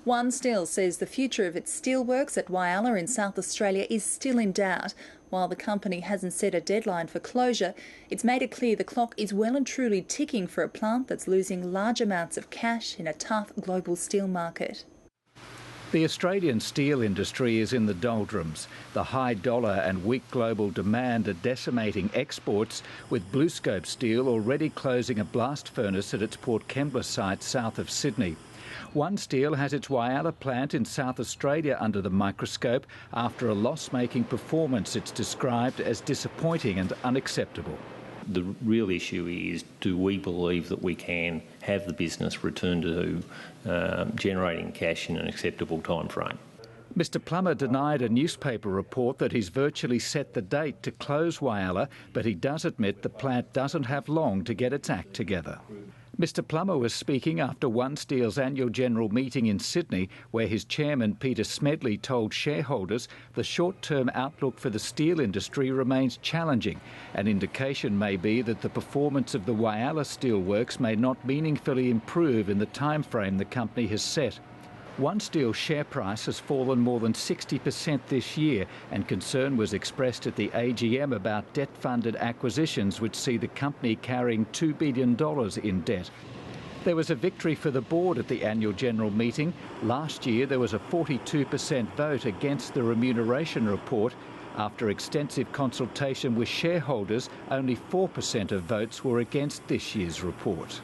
OneSteel says the future of its steelworks at Whyalla in South Australia is still in doubt. While the company hasn't set a deadline for closure, it's made it clear the clock is well and truly ticking for a plant that's losing large amounts of cash in a tough global steel market. The Australian steel industry is in the doldrums. The high dollar and weak global demand are decimating exports, with BlueScope Steel already closing a blast furnace at its Port Kembla site south of Sydney. OneSteel has its Whyalla plant in South Australia under the microscope after a loss-making performance it's described as disappointing and unacceptable. The real issue is, do we believe that we can have the business return to generating cash in an acceptable time frame? Mr Plummer denied a newspaper report that he's virtually set the date to close Whyalla, but he does admit the plant doesn't have long to get its act together. Mr Plummer was speaking after OneSteel's annual general meeting in Sydney, where his chairman Peter Smedley told shareholders the short-term outlook for the steel industry remains challenging. An indication may be that the performance of the Whyalla steelworks may not meaningfully improve in the time frame the company has set. OneSteel's share price has fallen more than 60% this year, and concern was expressed at the AGM about debt-funded acquisitions which see the company carrying $2 billion in debt. There was a victory for the board at the annual general meeting. Last year there was a 42% vote against the remuneration report. After extensive consultation with shareholders, only 4% of votes were against this year's report.